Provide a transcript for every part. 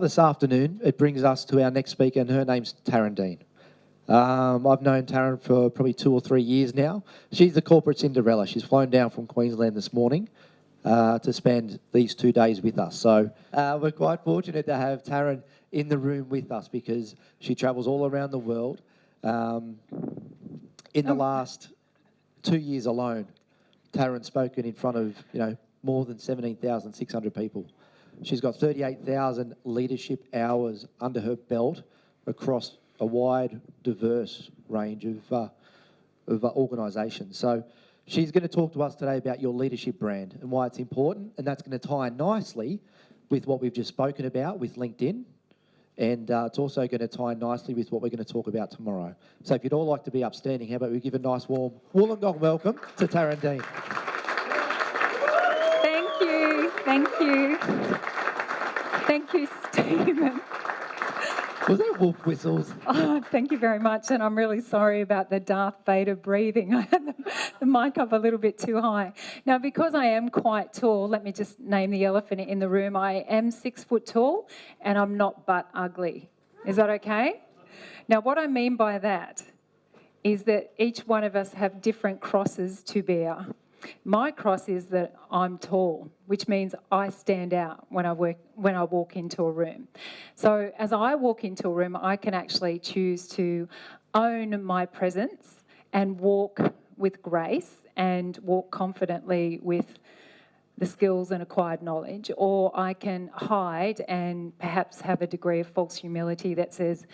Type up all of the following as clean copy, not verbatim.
this afternoon, it brings us to our next speaker, and her name's Tarran Deane. I've known Tarran for probably 2 or 3 years now. She's the corporate Cinderella. She's flown down from Queensland this morning to spend these 2 days with us. So we're quite fortunate to have Tarran in the room with us because she travels all around the world. In the last 2 years alone, Tarran's spoken in front of more than 17,600 people. She's got 38,000 leadership hours under her belt across a wide, diverse range of organisations. So she's going to talk to us today about your leadership brand and why it's important, and that's going to tie in nicely with what we've just spoken about with LinkedIn, and it's also going to tie in nicely with what we're going to talk about tomorrow. So if you'd all like to be upstanding, how about we give a nice warm Wollongong welcome to Tarran Deane. Thank you. Thank you, Stephen. Was that wolf whistles? Oh, thank you very much. And I'm really sorry about the Darth Vader breathing. I had the mic up a little bit too high. Now, because I am quite tall, let me just name the elephant in the room. I am 6 foot tall and I'm not butt ugly. Is that okay? Now, what I mean by that is that each one of us have different crosses to bear. My cross is that I'm tall, which means I stand out when I walk into a room. So as I walk into a room, I can actually choose to own my presence and walk with grace and walk confidently with the skills and acquired knowledge, or I can hide and perhaps have a degree of false humility that says,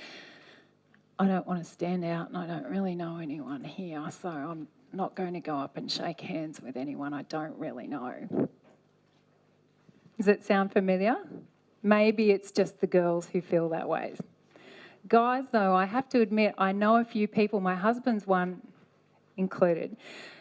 I don't want to stand out and I don't really know anyone here, so I'm not going to go up and shake hands with anyone I don't really know. Does it sound familiar? Maybe it's just the girls who feel that way. Guys, though, I have to admit, I know a few people, my husband's one included,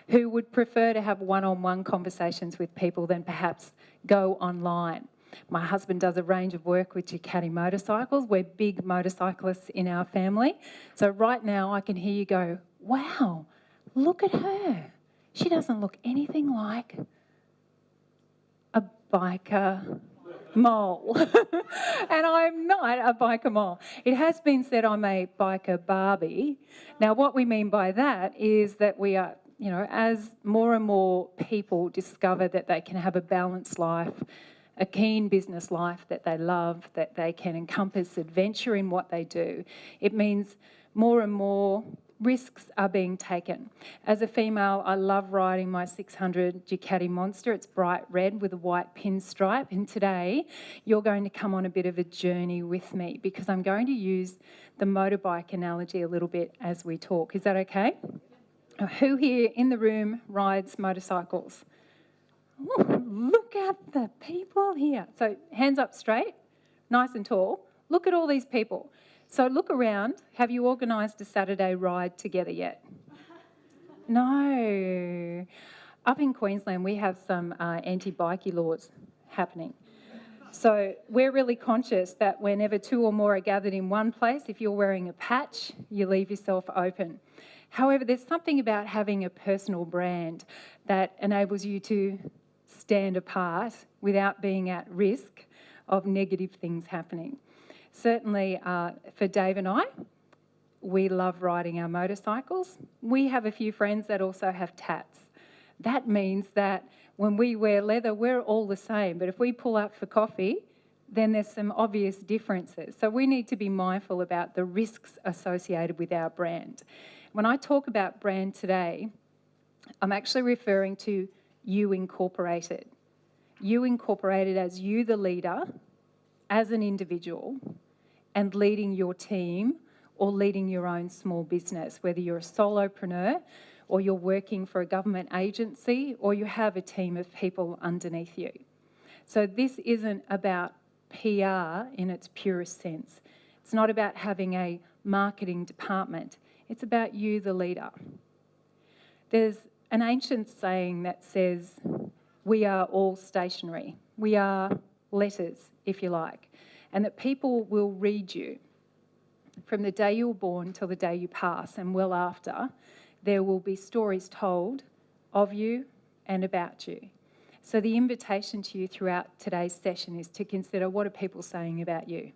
who would prefer to have one-on-one conversations with people than perhaps go online. My husband does a range of work with Ducati motorcycles. We're big motorcyclists in our family. So right now I can hear you go, wow, look at her. She doesn't look anything like a biker mole. And I'm not a biker mole. It has been said I'm a biker Barbie. Now, what we mean by that is that we are, as more and more people discover that they can have a balanced life, a keen business life that they love, that they can encompass adventure in what they do, it means more and more risks are being taken. As a female, I love riding my 600 Ducati Monster. It's bright red with a white pinstripe. And today, you're going to come on a bit of a journey with me because I'm going to use the motorbike analogy a little bit as we talk. Is that okay? Who here in the room rides motorcycles? Ooh, look at the people here. So hands up straight, nice and tall. Look at all these people. So look around. Have you organised a Saturday ride together yet? No. Up in Queensland, we have some anti-bikie laws happening. So we're really conscious that whenever 2 or more are gathered in one place, if you're wearing a patch, you leave yourself open. However, there's something about having a personal brand that enables you to stand apart without being at risk of negative things happening. Certainly for Dave and I, we love riding our motorcycles. We have a few friends that also have tats. That means that when we wear leather, we're all the same. But if we pull up for coffee, then there's some obvious differences. So we need to be mindful about the risks associated with our brand. When I talk about brand today, I'm actually referring to you incorporated. You incorporated as you the leader, as an individual, and leading your team or leading your own small business, whether you're a solopreneur or you're working for a government agency or you have a team of people underneath you. So this isn't about PR in its purest sense. It's not about having a marketing department. It's about you, the leader. There's an ancient saying that says, we are all stationary. We are letters, if you like, and that people will read you from the day you were born till the day you pass, and well after. There will be stories told of you and about you. So the invitation to you throughout today's session is to consider, what are people saying about you?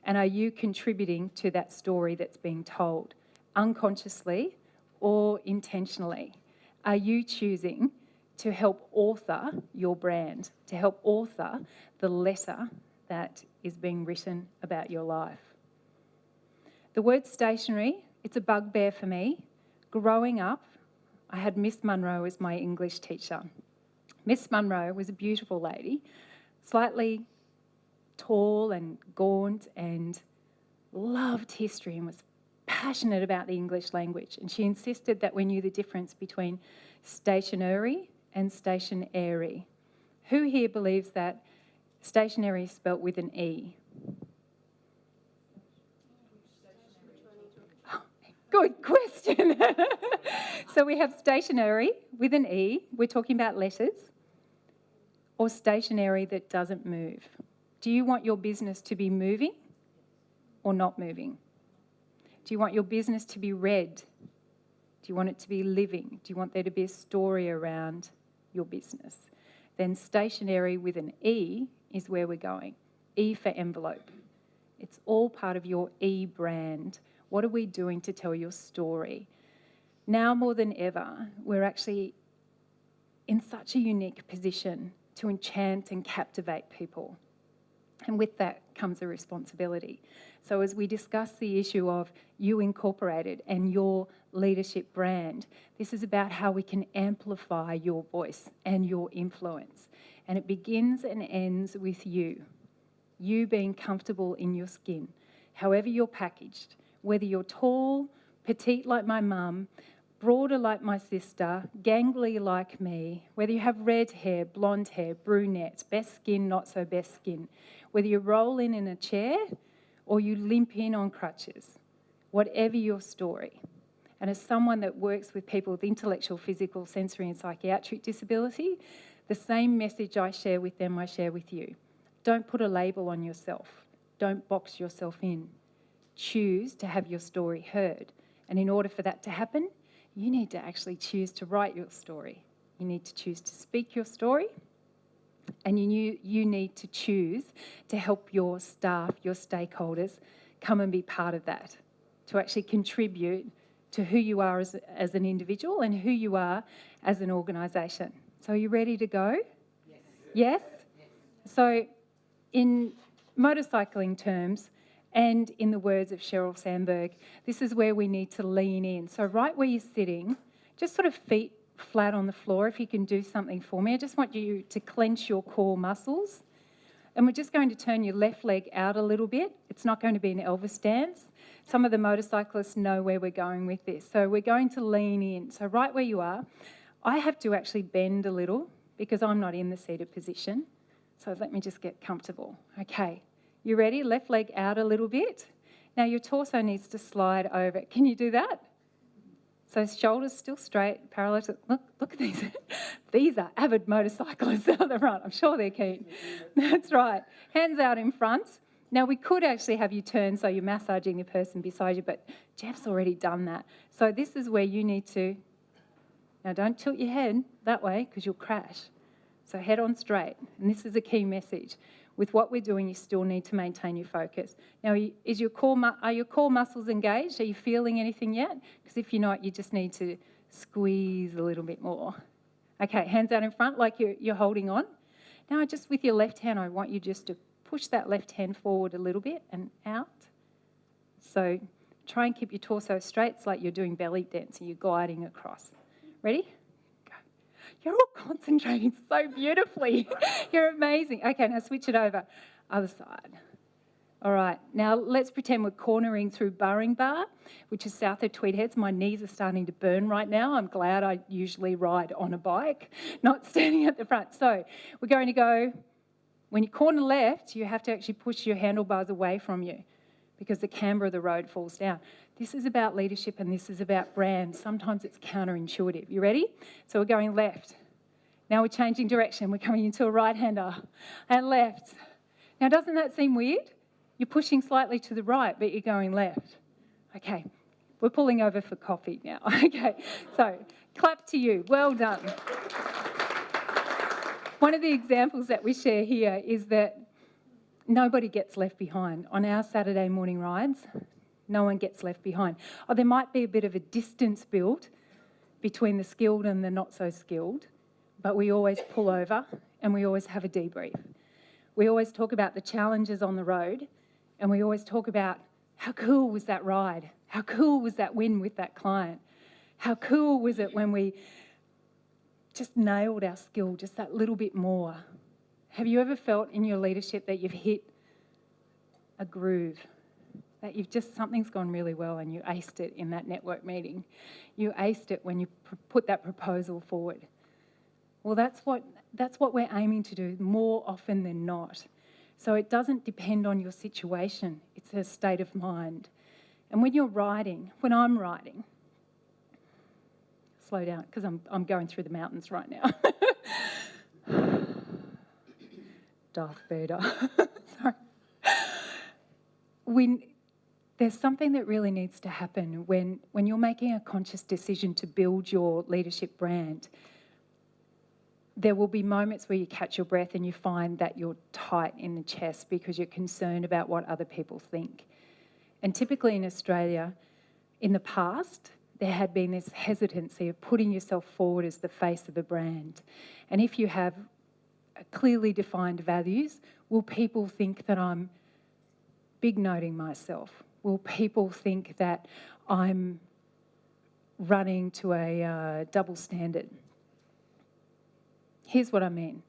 And are you contributing to that story that's being told, unconsciously or intentionally? Are you choosing to help author your brand, to help author the letter that is being written about your life? The word stationery, it's a bugbear for me. Growing up, I had Miss Munro as my English teacher. Miss Munro was a beautiful lady, slightly tall and gaunt, and loved history and was passionate about the English language. And she insisted that we knew the difference between stationery and stationery. Who here believes that stationery is spelt with an E? Good question. So we have stationery with an E. We're talking about letters. Or stationery that doesn't move. Do you want your business to be moving or not moving? Do you want your business to be read? Do you want it to be living? Do you want there to be a story around your business? Then stationery with an E is where we're going. E for envelope. It's all part of your E brand. What are we doing to tell your story? Now more than ever, we're actually in such a unique position to enchant and captivate people. And with that comes a responsibility. So as we discuss the issue of You Incorporated and your leadership brand, this is about how we can amplify your voice and your influence. And it begins and ends with you. You being comfortable in your skin, however you're packaged, whether you're tall, petite like my mum, broader like my sister, gangly like me, whether you have red hair, blonde hair, brunette, best skin, not so best skin, whether you roll in a chair or you limp in on crutches, whatever your story. And as someone that works with people with intellectual, physical, sensory and psychiatric disability, the same message I share with them, I share with you. Don't put a label on yourself. Don't box yourself in. Choose to have your story heard. And in order for that to happen, you need to actually choose to write your story. You need to choose to speak your story. And you need to choose to help your staff, your stakeholders, come and be part of that, to actually contribute to who you are as an individual and who you are as an organisation. So are you ready to go? Yes? So in motorcycling terms, and in the words of Sheryl Sandberg, this is where we need to lean in. So right where you're sitting, just sort of feet flat on the floor, if you can do something for me. I just want you to clench your core muscles. And we're just going to turn your left leg out a little bit. It's not going to be an Elvis dance. Some of the motorcyclists know where we're going with this. So we're going to lean in. So right where you are, I have to actually bend a little because I'm not in the seated position. So let me just get comfortable. Okay. You ready? Left leg out a little bit. Now your torso needs to slide over. Can you do that? So shoulders still straight, parallel to, look at these. These are avid motorcyclists out the front. I'm sure they're keen. That's right. Hands out in front. Now we could actually have you turn so you're massaging the person beside you, but Jeff's already done that. So this is where you need to, now don't tilt your head that way because you'll crash. So head on straight. And this is a key message. With what we're doing, you still need to maintain your focus. Now, are your core muscles engaged? Are you feeling anything yet? Because if you're not, you just need to squeeze a little bit more. Okay, hands out in front like you're holding on. Now, just with your left hand, I want you just to push that left hand forward a little bit and out. So try and keep your torso straight. It's like you're doing belly dancing. You're gliding across. Ready? You're all concentrating so beautifully. You're amazing. Okay, now switch it over. Other side. All right, now let's pretend we're cornering through Burring Bar, which is south of Tweed Heads. My knees are starting to burn right now. I'm glad I usually ride on a bike, not standing at the front. So we're going to go, when you corner left, you have to actually push your handlebars away from you because the camber of the road falls down. This is about leadership and this is about brand. Sometimes it's counterintuitive. You ready? So we're going left. Now we're changing direction. We're coming into a right-hander and left. Now, doesn't that seem weird? You're pushing slightly to the right, but you're going left. Okay, we're pulling over for coffee now. Okay, so clap to you. Well done. One of the examples that we share here is that nobody gets left behind. On our Saturday morning rides, no one gets left behind. Or there might be a bit of a distance built between the skilled and the not so skilled, but we always pull over and we always have a debrief. We always talk about the challenges on the road, and we always talk about how cool was that ride? How cool was that win with that client? How cool was it when we just nailed our skill just that little bit more? Have you ever felt in your leadership that you've hit a groove, that you've just, something's gone really well and you aced it in that network meeting? You aced it when you put that proposal forward. Well, that's what we're aiming to do more often than not. So it doesn't depend on your situation. It's a state of mind. And when you're riding, when I'm riding, slow down because I'm going through the mountains right now. Darth Vader. Sorry. There's something that really needs to happen when you're making a conscious decision to build your leadership brand. There will be moments where you catch your breath and you find that you're tight in the chest because you're concerned about what other people think. And typically in Australia, in the past, there had been this hesitancy of putting yourself forward as the face of a brand. And if you have clearly defined values, will people think that I'm big-noting myself? Will people think that I'm running to a double standard? Here's what I mean.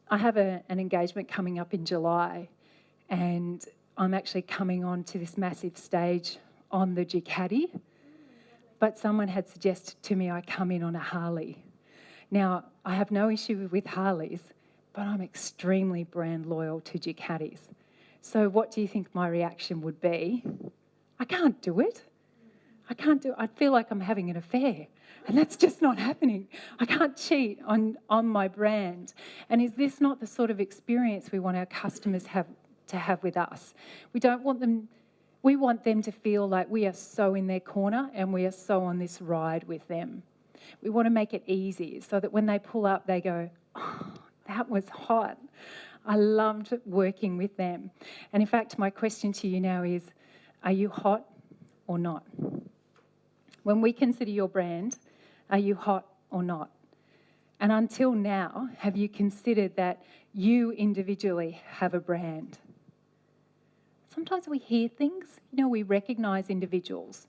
I have an engagement coming up in July, and I'm actually coming on to this massive stage on the Ducati, but someone had suggested to me I come in on a Harley. Now, I have no issue with Harleys, but I'm extremely brand loyal to Ducatis. So what do you think my reaction would be? I can't do it. I can't do it. I feel like I'm having an affair, and that's just not happening. I can't cheat on my brand. And is this not the sort of experience we want our customers to have with us? We want them to feel like we are so in their corner and we are so on this ride with them. We want to make it easy so that when they pull up, they go, oh, that was hot. I loved working with them. And in fact, my question to you now is, are you hot or not? When we consider your brand, are you hot or not? And until now, have you considered that you individually have a brand? Sometimes we hear things, we recognise individuals.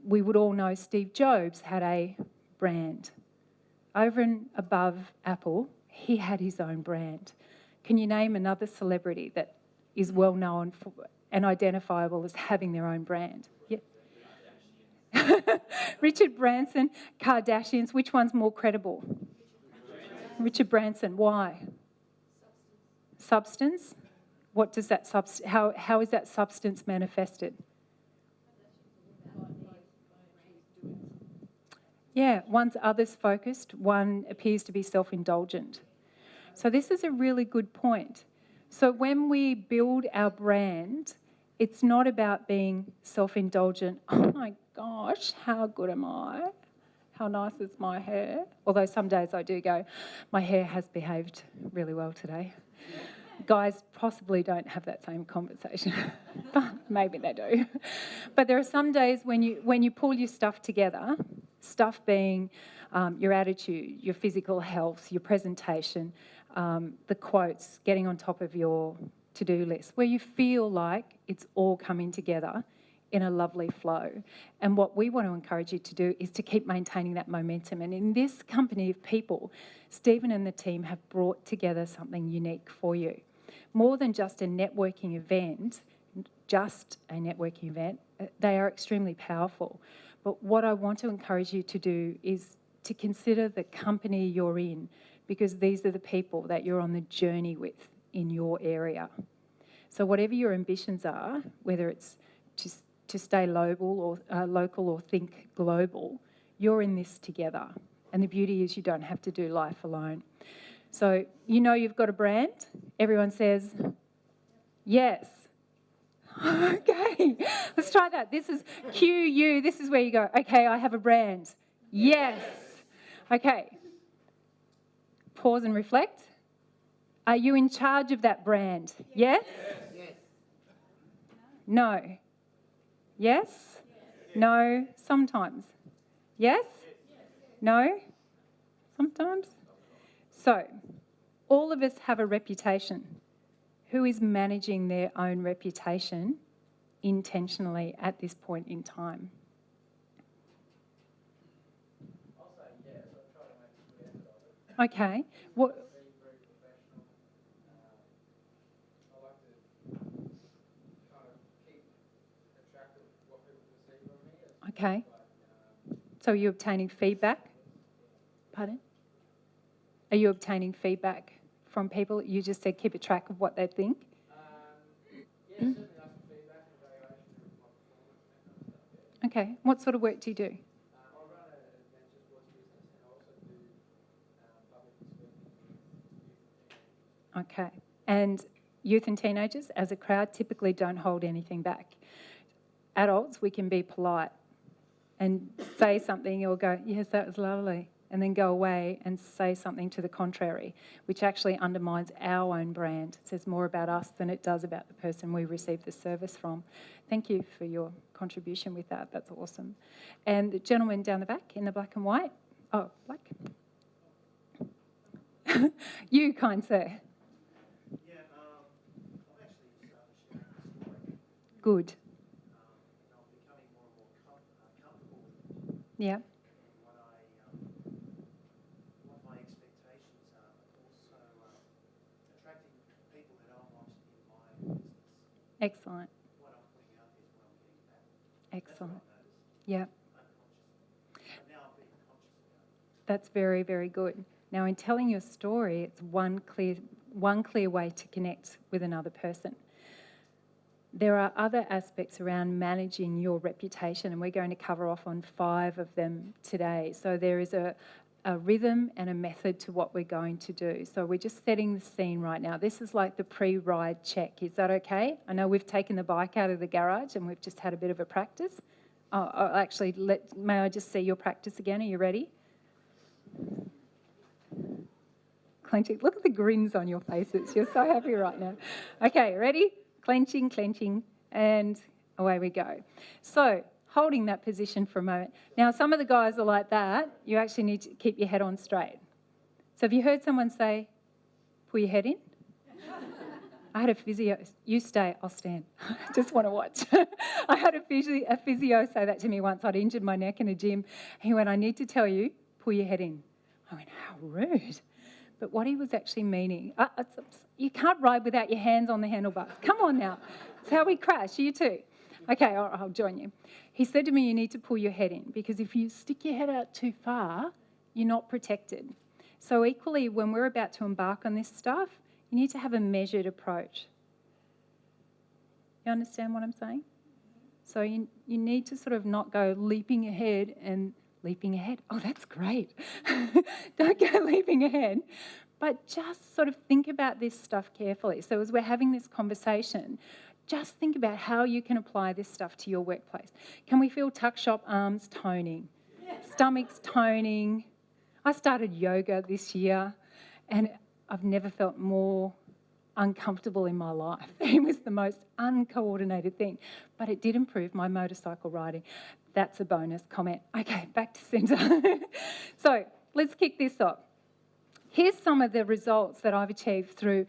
We would all know Steve Jobs had a brand. Over and above Apple, he had his own brand. Can you name another celebrity that is well known and identifiable as having their own brand? Yeah. Richard Branson, Kardashians, which one's more credible? Richard Branson, why? Substance. What does that how is that substance manifested? Yeah, one's others focused, one appears to be self-indulgent. So this is a really good point. So when we build our brand, it's not about being self-indulgent. Oh my gosh, how good am I? How nice is my hair? Although some days I do go, my hair has behaved really well today. Guys possibly don't have that same conversation, but maybe they do. But there are some days when you pull your stuff together, stuff being your attitude, your physical health, your presentation, the quotes, getting on top of your to-do list, where you feel like it's all coming together in a lovely flow. And what we want to encourage you to do is to keep maintaining that momentum. And in this company of people, Stephen and the team have brought together something unique for you. More than just a networking event, they are extremely powerful. But what I want to encourage you to do is to consider the company you're in, because these are the people that you're on the journey with in your area. So whatever your ambitions are, whether it's to stay local or think global, you're in this together. And the beauty is you don't have to do life alone. So you've got a brand. Everyone says, yes. Okay, let's try that. This is QU. This is where you go, okay, I have a brand. Yes. Okay. Pause and reflect. Are you in charge of that brand? Yes? No. Yes? No, sometimes. Yes? No? Sometimes? So, all of us have a reputation. Who is managing their own reputation intentionally at this point in time? I'll say yes. I try to make a good effort of it. Okay. What? Be very professional. I like to kind of keep track of what people perceive of me. It's Okay. like, So are you obtaining feedback? Pardon? Are you obtaining feedback from people? You just said keep a track of what they think. yeah, certainly like some feedback and evaluation of my performance and that kind of stuff. Yeah. Okay. What sort of work do you do? I run an adventure sports business and I also do public speaking. Okay. And youth and teenagers, as a crowd, typically don't hold anything back. Adults, we can be polite and say something or go, yes, that was lovely, and then go away and say something to the contrary, which actually undermines our own brand. It says more about us than it does about the person we receive the service from. Thank you for your contribution with that. That's awesome. And the gentleman down the back in the black and white. Oh, black. You, kind sir. Yeah, I've actually started sharing a story. Good. And I'm becoming more and more comfortable with it. Yeah. And what my expectations are, but also attracting people that I want in my business. Excellent. What I'm putting out is what I'm getting back. Excellent. That's what I've noticed, Yeah. unconsciously. But now I'm being conscious about it. That's very, very good. Now, in telling your story, it's one clear way to connect with another person. There are other aspects around managing your reputation, and we're going to cover off on 5 of them today. So there is a rhythm and a method to what we're going to do. So we're just setting the scene right now. This is like the pre-ride check. Is that okay? I know we've taken the bike out of the garage and we've just had a bit of a practice. Actually, may I just see your practice again? Are you ready? Clenching. Look at the grins on your faces. You're so happy right now. Okay, ready? Clenching, clenching, and away we go. So, holding that position for a moment. Now, some of the guys are like that. You actually need to keep your head on straight. So, have you heard someone say, pull your head in? I had a physio. You stay, I'll stand. Just want to watch. I had a physio say that to me once. I'd injured my neck in a gym. He went, I need to tell you, pull your head in. I went, how rude. But what he was actually meaning, you can't ride without your hands on the handlebars. Come on now. It's how we crash. You too. Okay, I'll join you. He said to me, you need to pull your head in because if you stick your head out too far, you're not protected. So equally, when we're about to embark on this stuff, you need to have a measured approach. You understand what I'm saying? So you need to sort of not go leaping ahead and leaping ahead. Oh, that's great. Don't go leaping ahead. But just sort of think about this stuff carefully. So as we're having this conversation, just think about how you can apply this stuff to your workplace. Can we feel tuck shop arms toning? Stomachs toning? I started yoga this year and I've never felt more uncomfortable in my life. It was the most uncoordinated thing, but it did improve my motorcycle riding. That's a bonus comment. Okay, back to centre. So let's kick this off. Here's some of the results that I've achieved through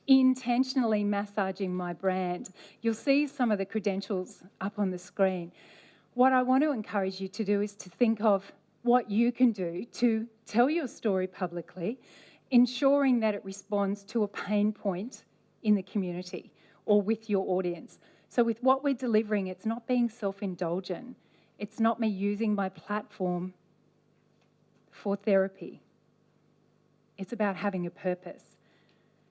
intentionally massaging my brand. You'll see some of the credentials up on the screen. What I want to encourage you to do is to think of what you can do to tell your story publicly, ensuring that it responds to a pain point in the community or with your audience. So with what we're delivering, it's not being self-indulgent. It's not me using my platform for therapy. It's about having a purpose.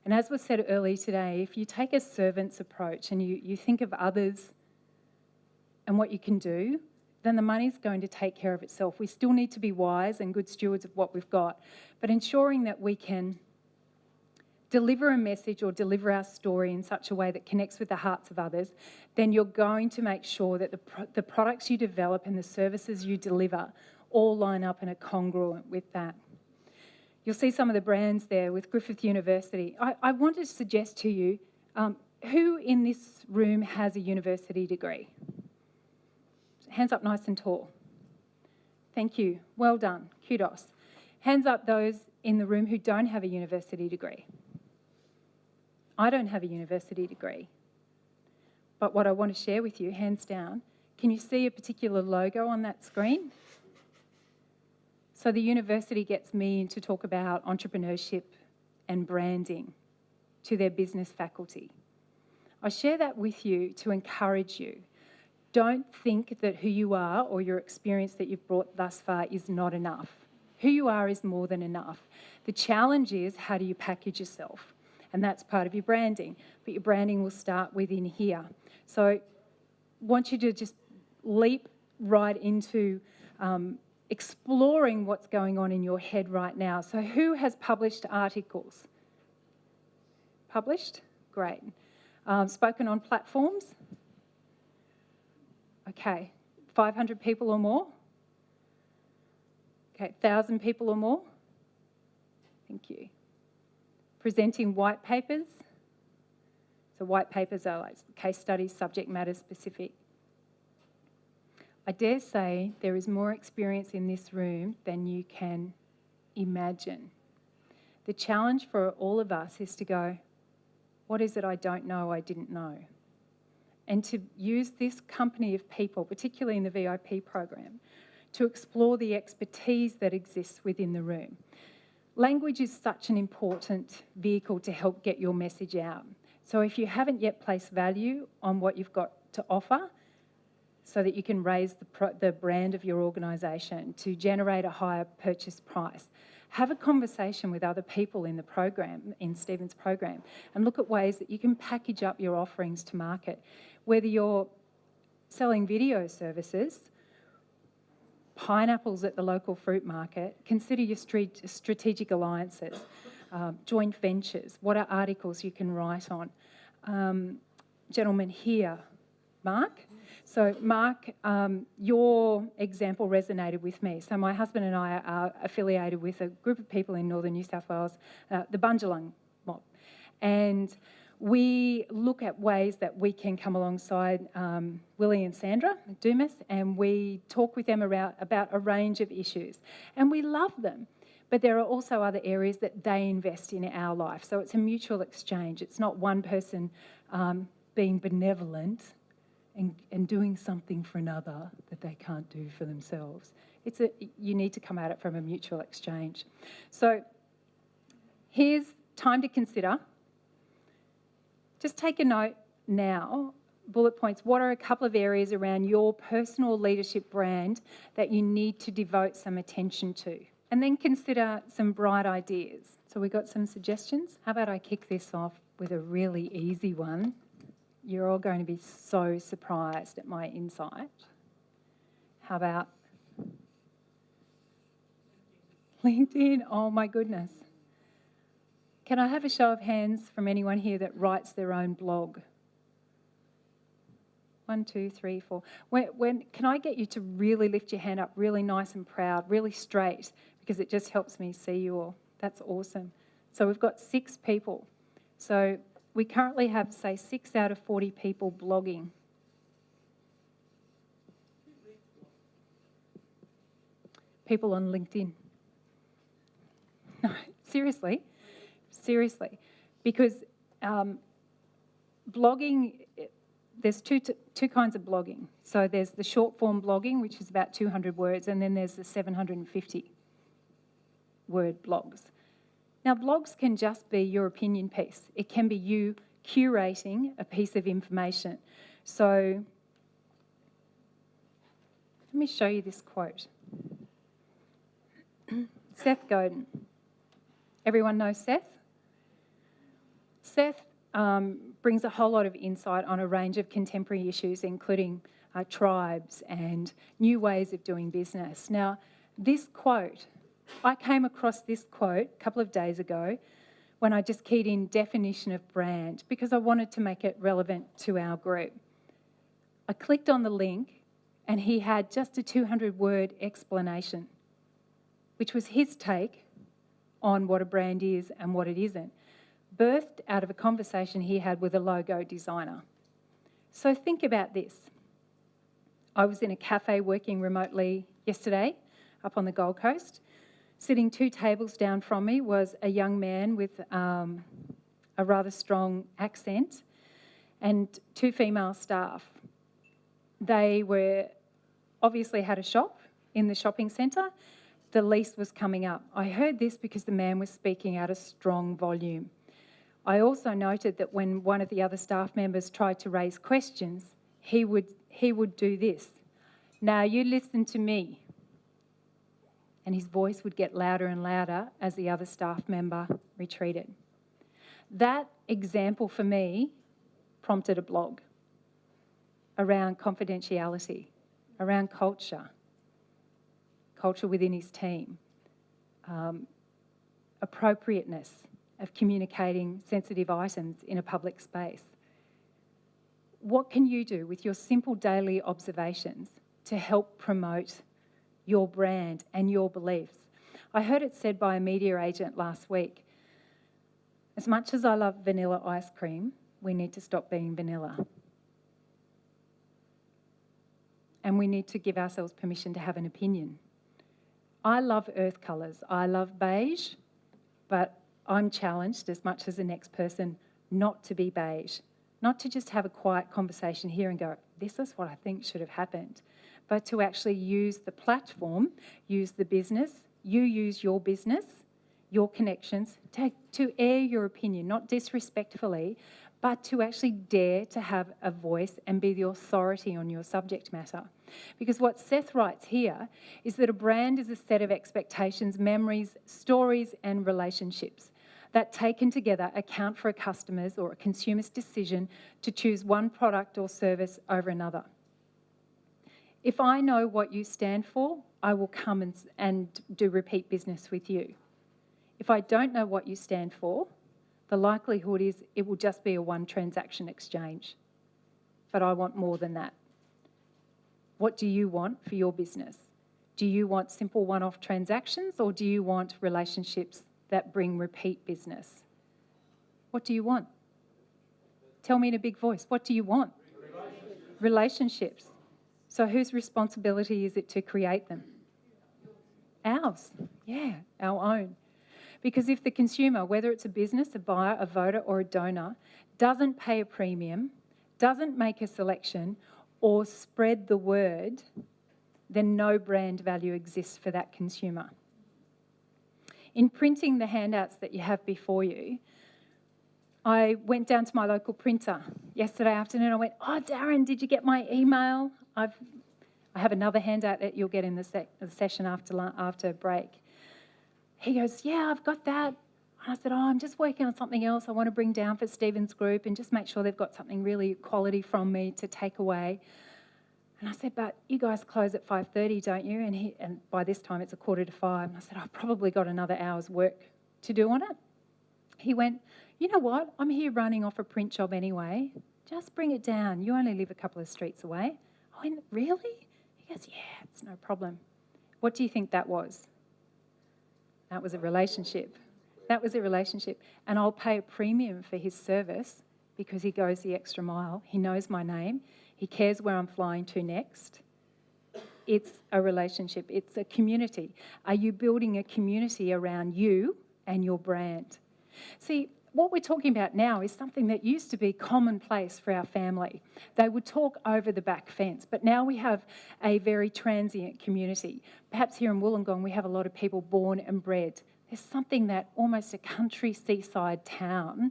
And as was said earlier today, if you take a servant's approach and you think of others and what you can do, then the money's going to take care of itself. We still need to be wise and good stewards of what we've got, but ensuring that we can deliver a message or deliver our story in such a way that connects with the hearts of others, then you're going to make sure that the products you develop and the services you deliver all line up and are congruent with that. You'll see some of the brands there with Griffith University. I want to suggest to you, who in this room has a university degree? Hands up nice and tall. Thank you. Well done. Kudos. Hands up those in the room who don't have a university degree. I don't have a university degree. But what I want to share with you, hands down, can you see a particular logo on that screen? So the university gets me in to talk about entrepreneurship and branding to their business faculty. I share that with you to encourage you. Don't think that who you are or your experience that you've brought thus far is not enough. Who you are is more than enough. The challenge is, how do you package yourself? And that's part of your branding. But your branding will start within here. So I want you to just leap right into exploring what's going on in your head right now. So who has published articles? Published? Great. Spoken on platforms? Okay. 500 people or more? Okay. 1,000 people or more? Thank you. Presenting white papers? So white papers are like case studies, subject matter specific. I dare say there is more experience in this room than you can imagine. The challenge for all of us is to go, what is it I don't know I didn't know? And to use this company of people, particularly in the VIP program, to explore the expertise that exists within the room. Language is such an important vehicle to help get your message out. So if you haven't yet placed value on what you've got to offer, so that you can raise the brand of your organisation to generate a higher purchase price, have a conversation with other people in the program, in Stephen's program, and look at ways that you can package up your offerings to market. Whether you're selling video services, pineapples at the local fruit market, consider your strategic alliances, joint ventures. What are articles you can write on? Gentleman here, Mark. So Mark, your example resonated with me. So my husband and I are affiliated with a group of people in northern New South Wales, the Bundjalung mob. And we look at ways that we can come alongside Willie and Sandra Dumas, and we talk with them about a range of issues. And we love them. But there are also other areas that they invest in our life. So it's a mutual exchange. It's not one person being benevolent and doing something for another that they can't do for themselves. You need to come at it from a mutual exchange. So here's time to consider. Just take a note now, bullet points. What are a couple of areas around your personal leadership brand that you need to devote some attention to? And then consider some bright ideas. So we got some suggestions. How about I kick this off with a really easy one? You're all going to be so surprised at my insight. How about LinkedIn? Oh my goodness. Can I have a show of hands from anyone here that writes their own blog? 1, 2, 3, 4. Can I get you to really lift your hand up, really nice and proud, really straight, because it just helps me see you all. That's awesome. So we've got 6 people. So we currently have, say, 6 out of 40 people blogging. People on LinkedIn. No, seriously. Because blogging, there's two kinds of blogging. So there's the short form blogging, which is about 200 words, and then there's the 750 word blogs. Now, blogs can just be your opinion piece. It can be you curating a piece of information. So let me show you this quote. Seth Godin. Everyone knows Seth? Seth brings a whole lot of insight on a range of contemporary issues, including tribes and new ways of doing business. Now, this quote, I came across this quote a couple of days ago when I just keyed in definition of brand because I wanted to make it relevant to our group. I clicked on the link and he had just a 200-word explanation, which was his take on what a brand is and what it isn't, birthed out of a conversation he had with a logo designer. So think about this. I was in a cafe working remotely yesterday up on the Gold Coast. Sitting 2 tables down from me was a young man with a rather strong accent and 2 female staff. They were obviously had a shop in the shopping centre. The lease was coming up. I heard this because the man was speaking at a strong volume. I also noted that when one of the other staff members tried to raise questions, he would do this. Now you listen to me. And his voice would get louder and louder as the other staff member retreated. That example for me prompted a blog around confidentiality, around culture within his team, appropriateness of communicating sensitive items in a public space. What can you do with your simple daily observations to help promote your brand and your beliefs? I heard it said by a media agent last week, as much as I love vanilla ice cream, we need to stop being vanilla. And we need to give ourselves permission to have an opinion. I love earth colours. I love beige, but I'm challenged as much as the next person not to be beige, not to just have a quiet conversation here and go, this is what I think should have happened, but to actually use the platform, use the business, you use your business, your connections, to air your opinion, not disrespectfully, but to actually dare to have a voice and be the authority on your subject matter. Because what Seth writes here is that a brand is a set of expectations, memories, stories, and relationships that taken together account for a customer's or a consumer's decision to choose one product or service over another. If I know what you stand for, I will come and do repeat business with you. If I don't know what you stand for, the likelihood is it will just be a one transaction exchange. But I want more than that. What do you want for your business? Do you want simple one-off transactions, or do you want relationships that bring repeat business? What do you want? Tell me in a big voice, what do you want? Relationships. So whose responsibility is it to create them? Ours. Yeah, our own. Because if the consumer, whether it's a business, a buyer, a voter, or a donor, doesn't pay a premium, doesn't make a selection, or spread the word, then no brand value exists for that consumer. In printing the handouts that you have before you, I went down to my local printer yesterday afternoon. I went, oh, Darren, did you get my email? I have another handout that you'll get in the session after break. He goes, yeah, I've got that. And I said, oh, I'm just working on something else I want to bring down for Stephen's group and just make sure they've got something really quality from me to take away. And I said, but you guys close at 5:30, don't you? And by this time it's 4:45. And I said, I've probably got another hour's work to do on it. He went, you know what? I'm here running off a print job anyway. Just bring it down. You only live a couple of streets away. I went, really? He goes, yeah, it's no problem. What do you think that was? That was a relationship. That was a relationship. And I'll pay a premium for his service because he goes the extra mile. He knows my name. He cares where I'm flying to next. It's a relationship. It's a community. Are you building a community around you and your brand? See, what we're talking about now is something that used to be commonplace for our family. They would talk over the back fence, but now we have a very transient community. Perhaps here in Wollongong we have a lot of people born and bred. There's something that almost a country seaside town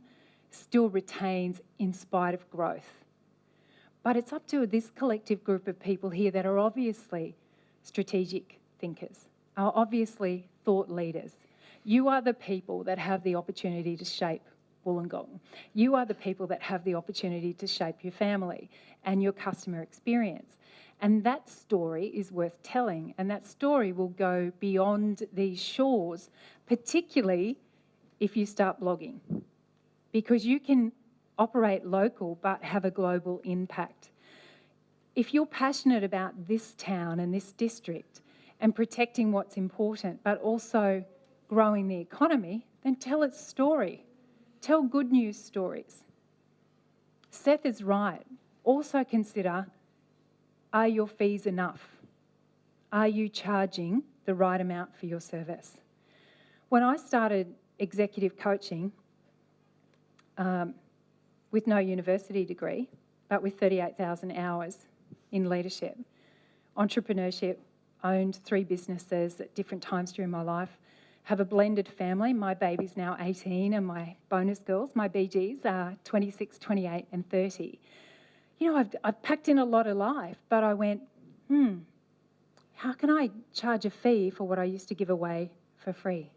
still retains in spite of growth. But it's up to this collective group of people here that are obviously strategic thinkers, are obviously thought leaders. You are the people that have the opportunity to shape Wollongong. You are the people that have the opportunity to shape your family and your customer experience. And that story is worth telling, and that story will go beyond these shores, particularly if you start blogging, because you can operate local but have a global impact. If you're passionate about this town and this district and protecting what's important, but also growing the economy, then tell its story. Tell good news stories. Seth is right. Also consider, are your fees enough? Are you charging the right amount for your service? When I started executive coaching, with no university degree, but with 38,000 hours in leadership, entrepreneurship, owned 3 businesses at different times during my life, have a blended family. My baby's now 18 and my bonus girls, my BGs, are 26, 28 and 30. You know, I've packed in a lot of life, but I went, how can I charge a fee for what I used to give away for free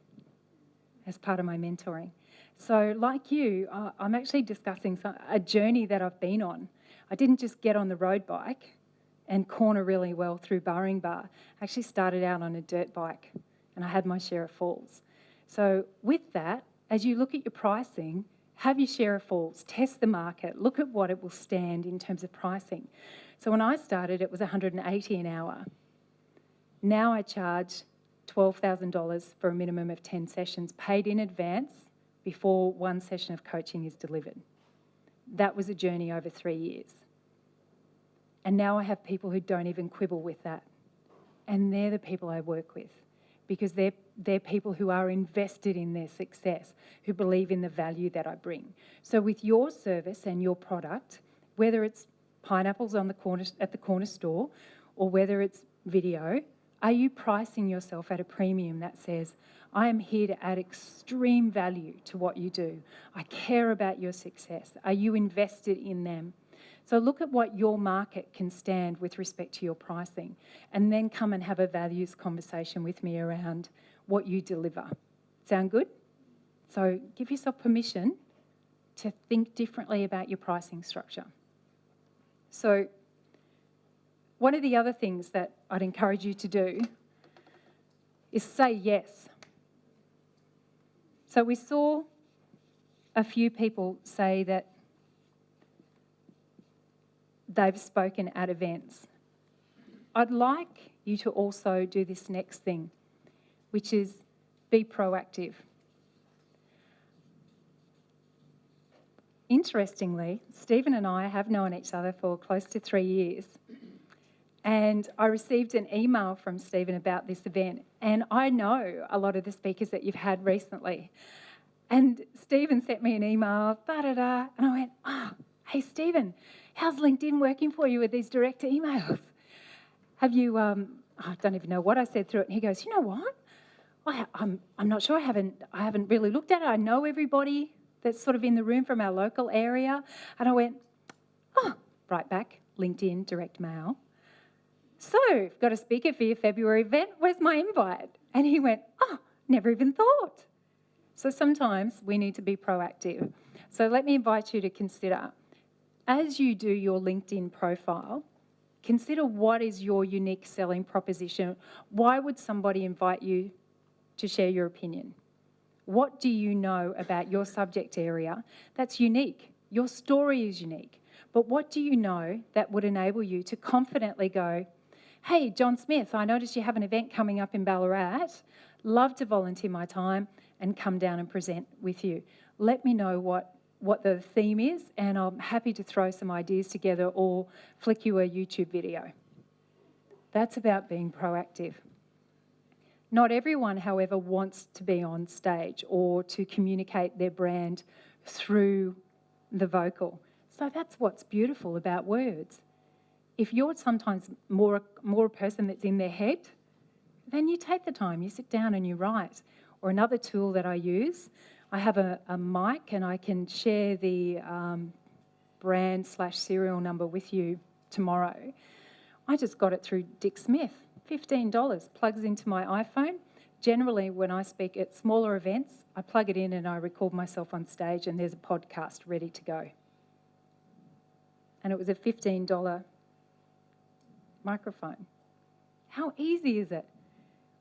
as part of my mentoring? So like you, I'm actually discussing a journey that I've been on. I didn't just get on the road bike and corner really well through Barringbar. I actually started out on a dirt bike and I had my share of falls. So with that, as you look at your pricing, have your share of falls, test the market, look at what it will stand in terms of pricing. So when I started, it was $180 an hour. Now I charge $12,000 for a minimum of 10 sessions, paid in advance before one session of coaching is delivered. That was a journey over 3 years. And now I have people who don't even quibble with that. And they're the people I work with because they're people who are invested in their success, who believe in the value that I bring. So with your service and your product, whether it's pineapples on the corner at the corner store or whether it's video, are you pricing yourself at a premium that says, I am here to add extreme value to what you do. I care about your success. Are you invested in them? So look at what your market can stand with respect to your pricing and then come and have a values conversation with me around what you deliver. Sound good? So give yourself permission to think differently about your pricing structure. So one of the other things that I'd encourage you to do is say yes. So we saw a few people say that they've spoken at events. I'd like you to also do this next thing, which is be proactive. Interestingly, Stephen and I have known each other for close to 3 years. And I received an email from Stephen about this event. And I know a lot of the speakers that you've had recently. And Stephen sent me an email, and I went, hey, Stephen, how's LinkedIn working for you with these direct emails? Have you, I don't even know what I said through it. And he goes, you know what? I'm not sure. I haven't really looked at it. I know everybody that's sort of in the room from our local area. And I went, right back, LinkedIn, direct mail. So, I've got a speaker for your February event. Where's my invite? And he went, never even thought. So sometimes we need to be proactive. So let me invite you to consider, as you do your LinkedIn profile, consider what is your unique selling proposition. Why would somebody invite you to share your opinion? What do you know about your subject area that's unique? Your story is unique. But what do you know that would enable you to confidently go, hey, John Smith, I noticed you have an event coming up in Ballarat. Love to volunteer my time and come down and present with you. Let me know what the theme is, and I'm happy to throw some ideas together or flick you a YouTube video. That's about being proactive. Not everyone, however, wants to be on stage or to communicate their brand through the vocal. So that's what's beautiful about words. If you're sometimes more a person that's in their head, then you take the time, you sit down and you write. Or another tool that I use, I have a mic and I can share the brand/serial number with you tomorrow. I just got it through Dick Smith, $15, plugs into my iPhone. Generally, when I speak at smaller events, I plug it in and I record myself on stage and there's a podcast ready to go. And it was a $15 microphone. How easy is it?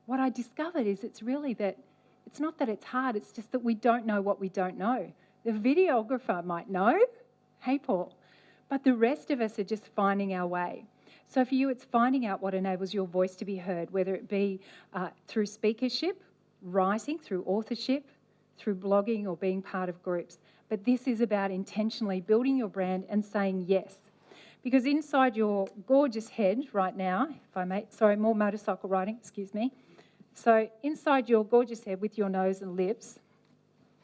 What I discovered is it's really that it's not that it's hard, it's just that we don't know what we don't know. The videographer might know, hey Paul, but the rest of us are just finding our way. So for you, it's finding out what enables your voice to be heard, whether it be through speakership, writing, through authorship, through blogging or being part of groups. But this is about intentionally building your brand and saying yes. Because inside your gorgeous head right now, if I may, sorry, more motorcycle riding, excuse me. So inside your gorgeous head with your nose and lips,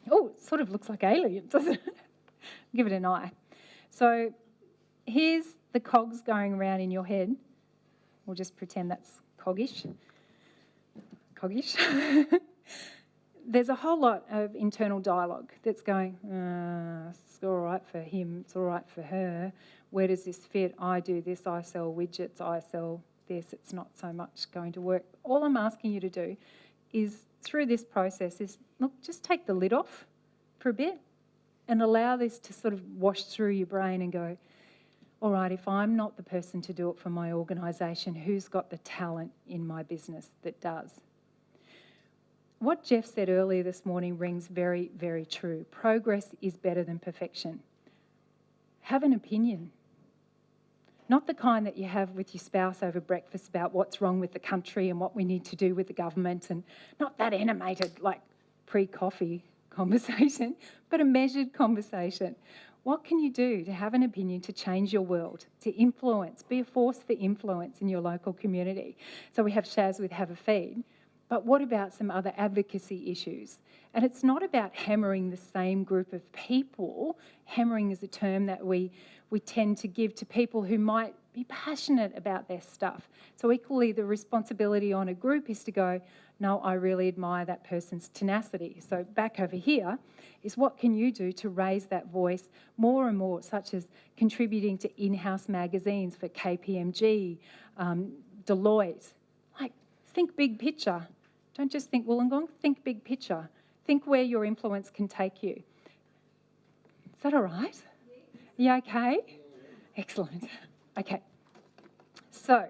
oh, it sort of looks like aliens, doesn't it? Give it an eye. So here's the cogs going around in your head. We'll just pretend that's coggish. Coggish. There's a whole lot of internal dialogue that's going, it's all right for him, it's all right for her. Where does this fit? I do this, I sell widgets, I sell this, it's not so much going to work. All I'm asking you to do is, through this process, is look, just take the lid off for a bit and allow this to sort of wash through your brain and go, all right, if I'm not the person to do it for my organisation, who's got the talent in my business that does? What Jeff said earlier this morning rings very, very true. Progress is better than perfection. Have an opinion. Not the kind that you have with your spouse over breakfast about what's wrong with the country and what we need to do with the government, and not that animated, like pre-coffee conversation, but a measured conversation. What can you do to have an opinion to change your world, to influence, be a force for influence in your local community? So we have Shaz with Have a Feed. But what about some other advocacy issues? And it's not about hammering the same group of people. Hammering is a term that we tend to give to people who might be passionate about their stuff. So equally, the responsibility on a group is to go, no, I really admire that person's tenacity. So back over here is, what can you do to raise that voice more and more, such as contributing to in-house magazines for KPMG, Deloitte. Like, think big picture. Don't just think Wollongong, think big picture. Think where your influence can take you. Is that all right? You okay? Excellent. Okay. So,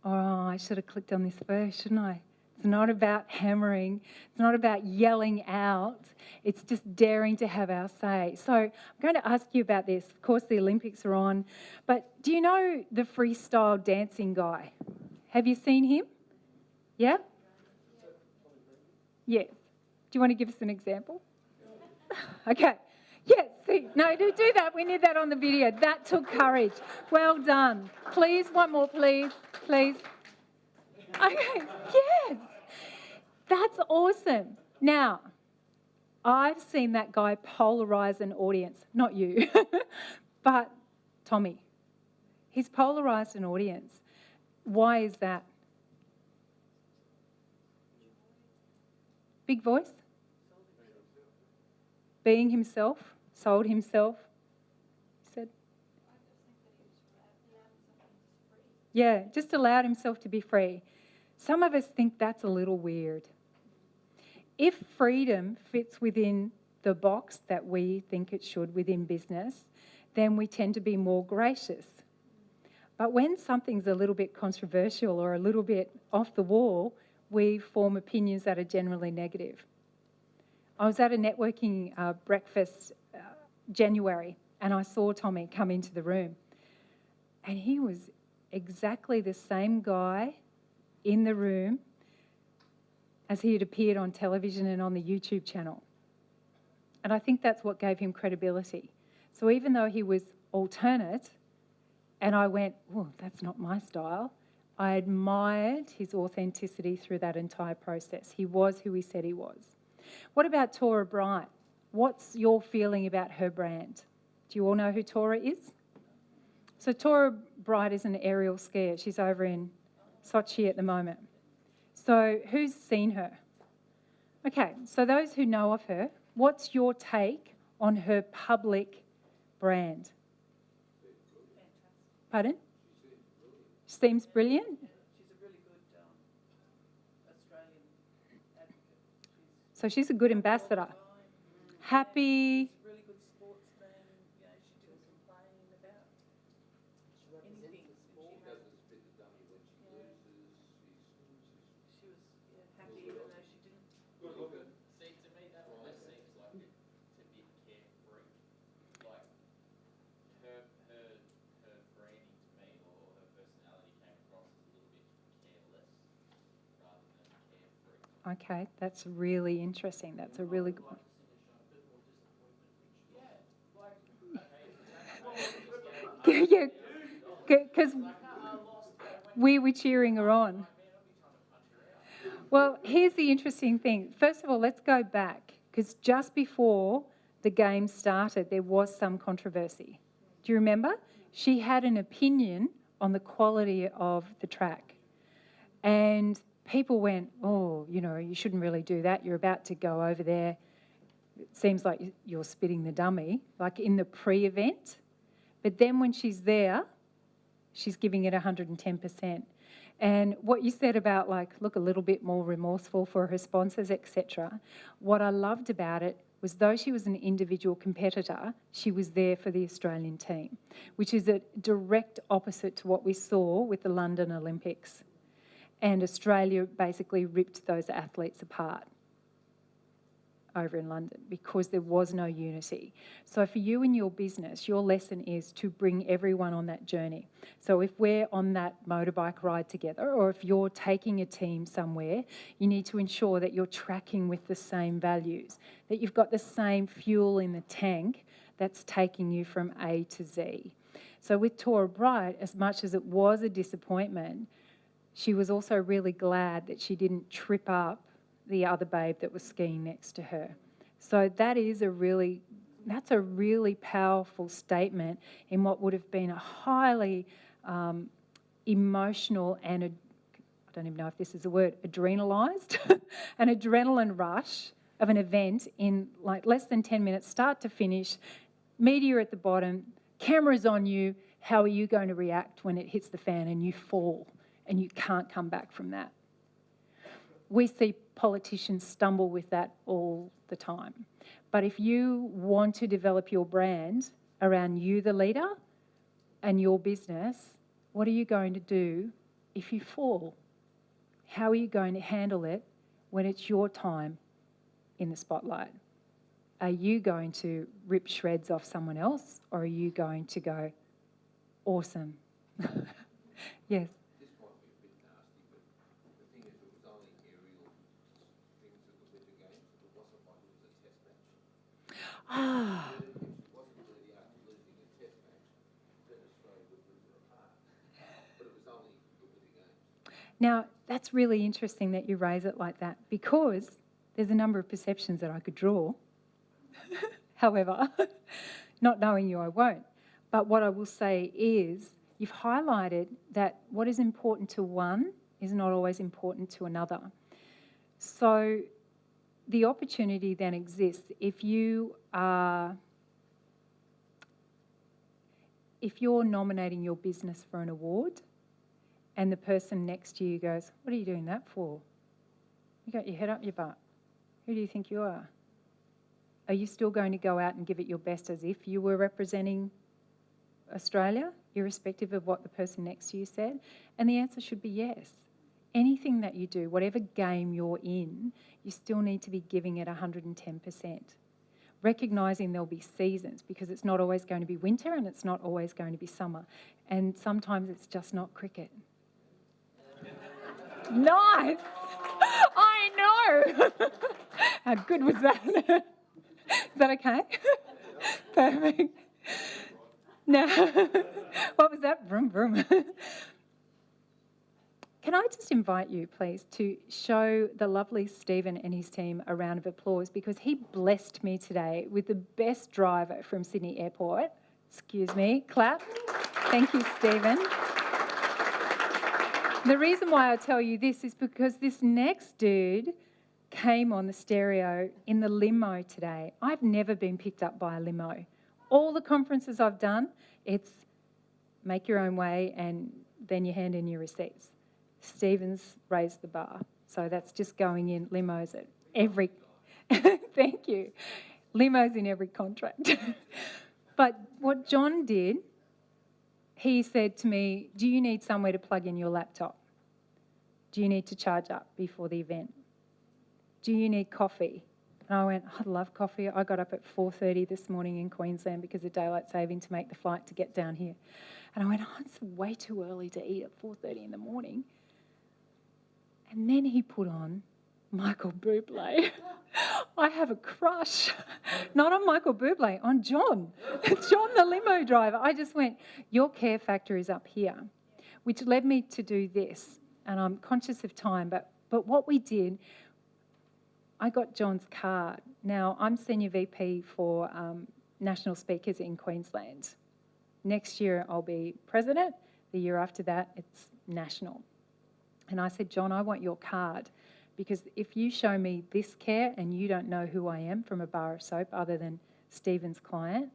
I should have clicked on this first, shouldn't I? It's not about hammering. It's not about yelling out. It's just daring to have our say. So I'm going to ask you about this. Of course, the Olympics are on. But do you know the freestyle dancing guy? Have you seen him? Yeah? Yes. Do you want to give us an example? Okay. Yes, see, no, do that. We need that on the video. That took courage. Well done. Please, one more, please. Please. Okay, yes. That's awesome. Now, I've seen that guy polarise an audience. Not you, but Tommy. He's polarised an audience. Why is that? Big voice? Being himself? Sold himself? Said? Yeah, just allowed himself to be free. Some of us think that's a little weird. If freedom fits within the box that we think it should within business, then we tend to be more gracious. But when something's a little bit controversial or a little bit off the wall, we form opinions that are generally negative. I was at a networking breakfast January, and I saw Tommy come into the room. And he was exactly the same guy in the room as he had appeared on television and on the YouTube channel. And I think that's what gave him credibility. So even though he was alternate, and I went, oh, that's not my style, I admired his authenticity through that entire process. He was who he said he was. What about Tora Bright? What's your feeling about her brand? Do you all know who Tora is? So Tora Bright is an aerial skier. She's over in Sochi at the moment. So who's seen her? Okay, so those who know of her, what's your take on her public brand? Pardon? She seems brilliant. She's a really good Australian advocate. So she's a good ambassador. Happy. She's a really good sportsman. You know, she didn't complain about anything. She doesn't spit the dummy when she loses. She was happy even though she didn't. Good looking. See, to me, that almost seems like it's a bit carefree. Like, her branding to me, or her personality came across as a little bit careless. Okay, that's really interesting. That's a really good one. Yeah, because we were cheering her on. Well, here's the interesting thing. First of all, let's go back, because just before the game started, there was some controversy. Do you remember? She had an opinion on the quality of the track. And people went, oh, you know, you shouldn't really do that. You're about to go over there. It seems like you're spitting the dummy, like in the pre-event. But then when she's there, she's giving it 110%. And what you said about, like, look a little bit more remorseful for her sponsors, etc. What I loved about it was, though she was an individual competitor, she was there for the Australian team, which is a direct opposite to what we saw with the London Olympics. And Australia basically ripped those athletes apart over in London because there was no unity. So for you and your business, your lesson is to bring everyone on that journey. So if we're on that motorbike ride together, or if you're taking a team somewhere, you need to ensure that you're tracking with the same values, that you've got the same fuel in the tank that's taking you from A to Z. So with Tora Bright, as much as it was a disappointment, she was also really glad that she didn't trip up the other babe that was skiing next to her. So that's a really powerful statement in what would have been a highly emotional and, I don't even know if this is a word, adrenalised, an adrenaline rush of an event in like less than 10 minutes, start to finish, media at the bottom, cameras on you. How are you going to react when it hits the fan and you fall and you can't come back from that? We see politicians stumble with that all the time. But if you want to develop your brand around you, the leader, and your business, what are you going to do if you fall? How are you going to handle it when it's your time in the spotlight? Are you going to rip shreds off someone else, or are you going to go, awesome? Yes. This might be a bit nasty, but the thing is, it was only aerial things at the Winter Games. It wasn't like it was a test match. Ah. If she wasn't really after losing a test match, then Australia would rip her apart. But it was only the Winter Games. Now, that's really interesting that you raise it like that, because there's a number of perceptions that I could draw. However, not knowing you, I won't. But what I will say is, you've highlighted that what is important to one is not always important to another. So the opportunity then exists if you're nominating your business for an award and the person next to you goes, what are you doing that for? You got your head up your butt. Who do you think you are? Are you still going to go out and give it your best as if you were representing Australia, irrespective of what the person next to you said? And the answer should be yes. Anything that you do, whatever game you're in, you still need to be giving it 110%. Recognising there'll be seasons, because it's not always going to be winter and it's not always going to be summer. And sometimes it's just not cricket. Nice! I know! How good was that? Is that okay? Perfect. Now, what was that? Vroom, vroom. Can I just invite you, please, to show the lovely Stephen and his team a round of applause, because he blessed me today with the best driver from Sydney Airport. Excuse me, clap. Thank you, Stephen. The reason why I tell you this is because this next dude came on the stereo in the limo today. I've never been picked up by a limo. All the conferences I've done, it's make your own way and then you hand in your receipts. Stephen's raised the bar. So that's just going in limos at every... Thank you. Limos in every contract. But what John did, he said to me, do you need somewhere to plug in your laptop? Do you need to charge up before the event? Do you need coffee? And I went, I love coffee. I got up at 4:30 this morning in Queensland because of daylight saving to make the flight to get down here. And I went, oh, it's way too early to eat at 4:30 in the morning. And then he put on Michael Bublé. I have a crush, not on Michael Bublé, on John. John, the limo driver. I just went, your care factor is up here, which led me to do this. And I'm conscious of time, but what we did, I got John's card. Now, I'm Senior VP for National Speakers in Queensland. Next year, I'll be President. The year after that, it's national. And I said, John, I want your card, because if you show me this care and you don't know who I am from a bar of soap other than Stephen's client,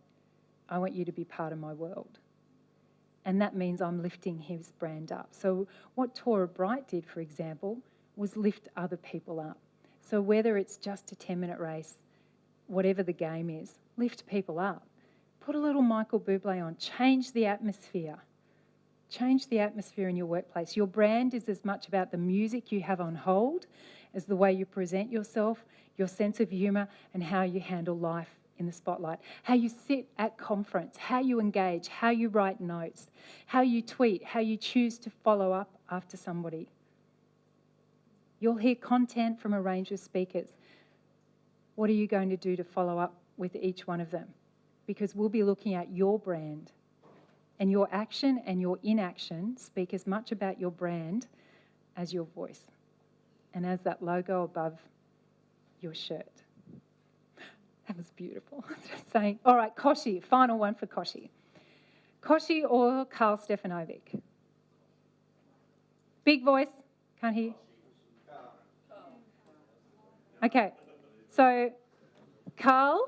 I want you to be part of my world. And that means I'm lifting his brand up. So what Tora Bright did, for example, was lift other people up. So whether it's just a 10-minute race, whatever the game is, lift people up. Put a little Michael Bublé on. Change the atmosphere. Change the atmosphere in your workplace. Your brand is as much about the music you have on hold as the way you present yourself, your sense of humour, and how you handle life in the spotlight. How you sit at conference, how you engage, how you write notes, how you tweet, how you choose to follow up after somebody. You'll hear content from a range of speakers. What are you going to do to follow up with each one of them? Because we'll be looking at your brand. And your action and your inaction speak as much about your brand as your voice and as that logo above your shirt. That was beautiful. Just saying. All right, Koshi, final one for Koshi. Koshi or Carl Stefanovic? Big voice, can't hear. Okay, so Carl,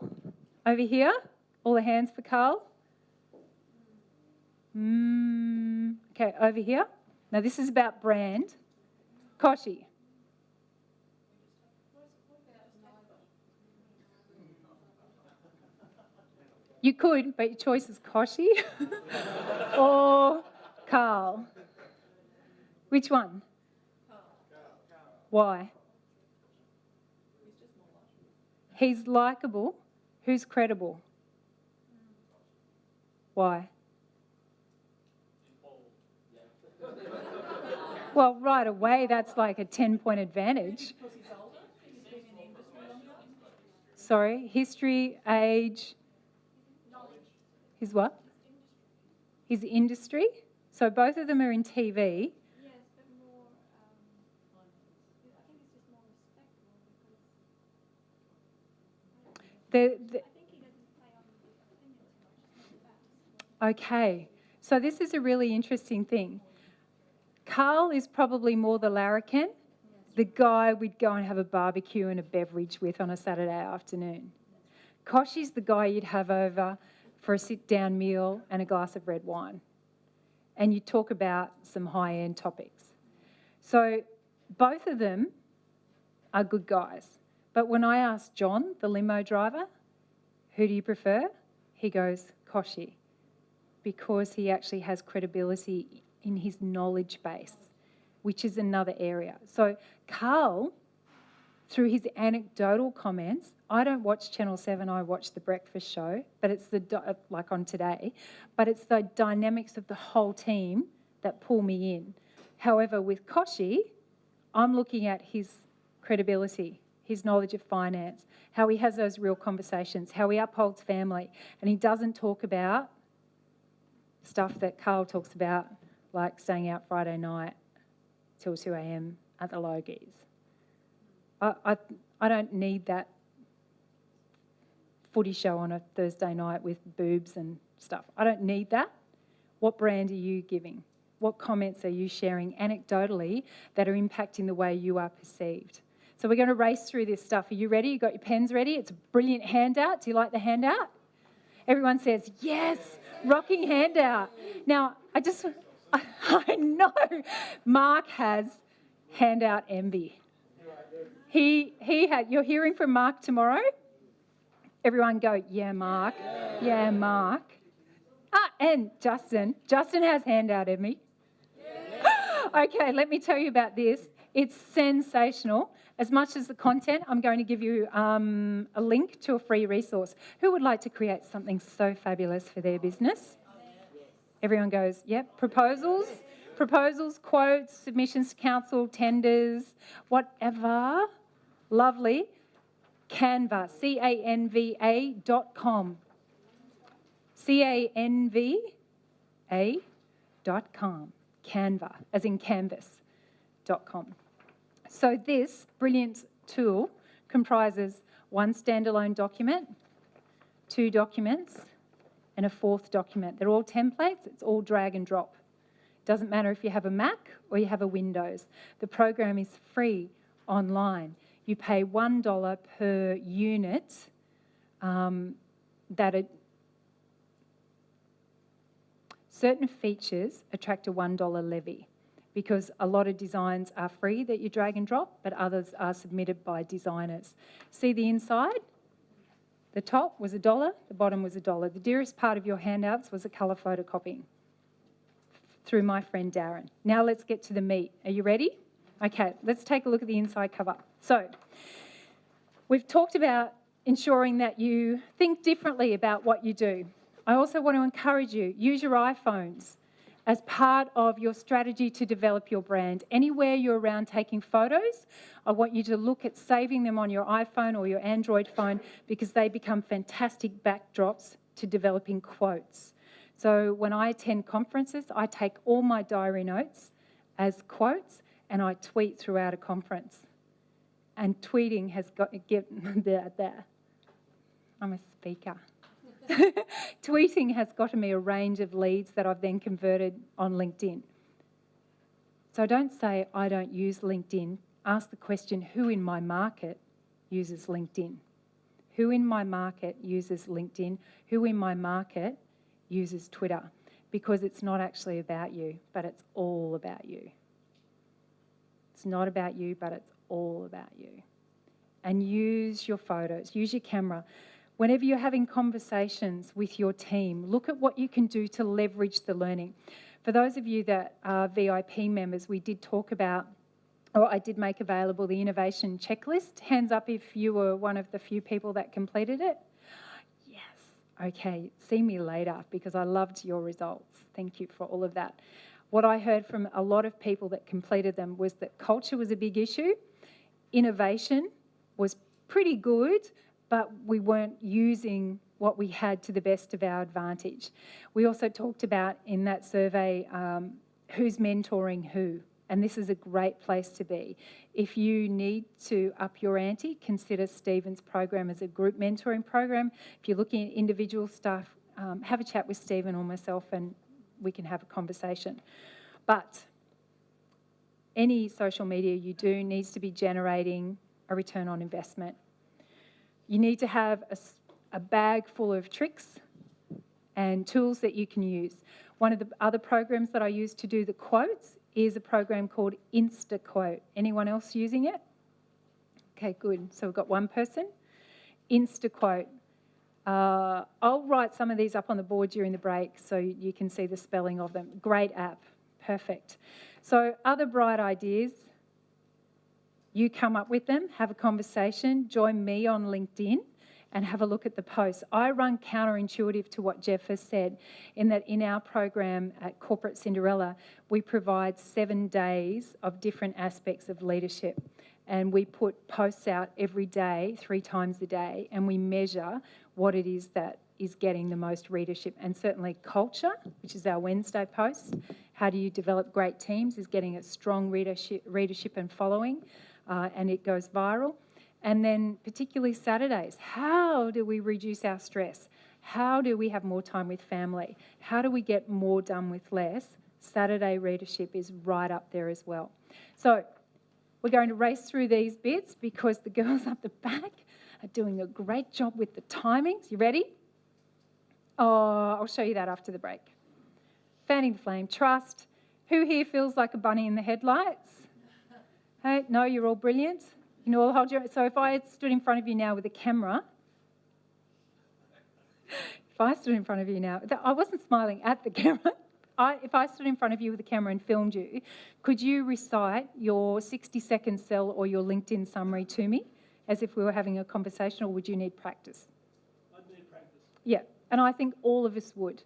over here, all the hands for Carl. Okay, over here. Now this is about brand. Koshi. You could, but your choice is Koshi or Carl. Which one? Why? He's likeable. Who's credible? Why? Well, right away, that's like a 10-point advantage. Because he's older, he's been in the industry longer. Sorry, history, age. His what? His industry. So both of them are in TV. Yes, but more, I think it's just more respectful because I think he doesn't play on the opinion too much, it's not the facts. Okay, so this is a really interesting thing. Carl is probably more the larrikin, the guy we'd go and have a barbecue and a beverage with on a Saturday afternoon. Koshi's the guy you'd have over for a sit-down meal and a glass of red wine. And you talk about some high-end topics. So both of them are good guys. But when I asked John, the limo driver, who do you prefer? He goes, Koshi, because he actually has credibility in his knowledge base, which is another area. So Carl, through his anecdotal comments, I don't watch Channel 7, I watch The Breakfast Show, but it's like on Today, but it's the dynamics of the whole team that pull me in. However, with Koshi, I'm looking at his credibility, his knowledge of finance, how he has those real conversations, how he upholds family, and he doesn't talk about stuff that Carl talks about, like staying out Friday night till 2 a.m. at the Logies. I don't need that footy show on a Thursday night with boobs and stuff. I don't need that. What brand are you giving? What comments are you sharing anecdotally that are impacting the way you are perceived? So we're going to race through this stuff. Are you ready? You got your pens ready? It's a brilliant handout. Do you like the handout? Everyone says, yes, rocking handout. Now, I know Mark has handout envy. He had, you're hearing from Mark tomorrow? Everyone go, yeah, Mark. Yeah, Mark. And Justin. Justin has handout envy. Okay, let me tell you about this. It's sensational. As much as the content, I'm going to give you a link to a free resource. Who would like to create something so fabulous for their business? Everyone goes, yep. Proposals, quotes, submissions to council, tenders, whatever. lovely, Canva, CANVA.com. CANVA.com. Canva, as in canvas.com. So this brilliant tool comprises one standalone document, 2 documents, and a 4th document. They're all templates. It's all drag and drop. Doesn't matter if you have a Mac or you have a Windows. The program is free online. You pay $1 per unit certain features attract a $1 levy because a lot of designs are free that you drag and drop, but others are submitted by designers. See the inside? The top was $1, the bottom was $1. The dearest part of your handouts was a colour photocopying through my friend Darren. Now let's get to the meat. Are you ready? Okay, let's take a look at the inside cover. So, we've talked about ensuring that you think differently about what you do. I also want to encourage you, use your iPhones as part of your strategy to develop your brand. Anywhere you're around taking photos, I want you to look at saving them on your iPhone or your Android phone because they become fantastic backdrops to developing quotes. So when I attend conferences, I take all my diary notes as quotes and I tweet throughout a conference. And tweeting has got to get there. I'm a speaker. Tweeting has gotten me a range of leads that I've then converted on LinkedIn. So don't say, I don't use LinkedIn. Ask the question, who in my market uses LinkedIn? Who in my market uses LinkedIn? Who in my market uses Twitter? Because it's not actually about you, but it's all about you. It's not about you, but it's all about you. And use your photos, use your camera. Whenever you're having conversations with your team, look at what you can do to leverage the learning. For those of you that are VIP members, we did talk about, or I did make available the innovation checklist. Hands up if you were one of the few people that completed it. Yes. Okay, see me later because I loved your results. Thank you for all of that. What I heard from a lot of people that completed them was that culture was a big issue. Innovation was pretty good, but we weren't using what we had to the best of our advantage. We also talked about in that survey who's mentoring who, and this is a great place to be. If you need to up your ante, consider Stephen's program as a group mentoring program. If you're looking at individual stuff, have a chat with Stephen or myself and we can have a conversation. But any social media you do needs to be generating a return on investment. You need to have a bag full of tricks and tools that you can use. One of the other programs that I use to do the quotes is a program called InstaQuote. Anyone else using it? Okay, good. So we've got one person. InstaQuote. I'll write some of these up on the board during the break so you can see the spelling of them. Great app. Perfect. So other bright ideas, you come up with them, have a conversation, join me on LinkedIn and have a look at the posts. I run counterintuitive to what Jeff has said in that in our program at Corporate Cinderella, we provide 7 days of different aspects of leadership. And we put posts out every day, 3 times a day, and we measure what it is that is getting the most readership. And certainly culture, which is our Wednesday post, how do you develop great teams, is getting a strong readership and following, and it goes viral. And then particularly Saturdays, how do we reduce our stress? How do we have more time with family? How do we get more done with less? Saturday readership is right up there as well. So we're going to race through these bits because the girls up the back are doing a great job with the timings. You ready? Oh, I'll show you that after the break. Fanning the flame, trust. Who here feels like a bunny in the headlights? Hey, no, you're all brilliant. You can all hold your... So if I stood in front of you now with a camera, I wasn't smiling at the camera. If I stood in front of you with a camera and filmed you, could you recite your 60-second sell or your LinkedIn summary to me as if we were having a conversation, or would you need practice? I'd need practice. Yeah, and I think all of us would.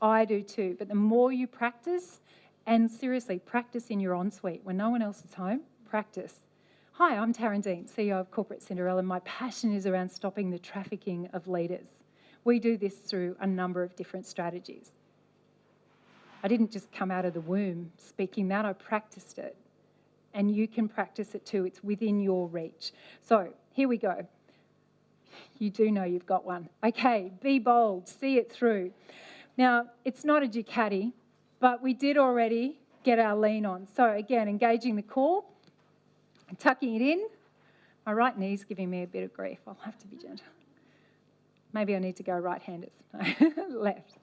I do too. But the more you practice, and seriously, practice in your ensuite when no one else is home, practice. Hi, I'm Tarran Deane, CEO of Corporate Cinderella, and my passion is around stopping the trafficking of leaders. We do this through a number of different strategies. I didn't just come out of the womb speaking that, I practiced it. And you can practice it too, it's within your reach. So here we go. You do know you've got one. Okay, be bold, see it through. Now, it's not a Ducati, but we did already get our lean on. So again, engaging the core, tucking it in. My right knee's giving me a bit of grief. I'll have to be gentle. Maybe I need to go right-handed. Left.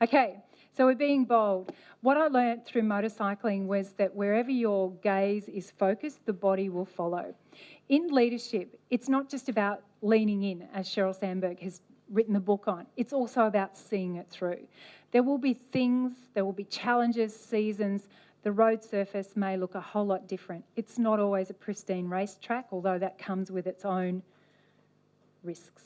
Okay, so we're being bold. What I learnt through motorcycling was that wherever your gaze is focused, the body will follow. In leadership, it's not just about leaning in, as Sheryl Sandberg has written the book on. It's also about seeing it through. There will be things, there will be challenges, seasons. The road surface may look a whole lot different. It's not always a pristine racetrack, although that comes with its own risks.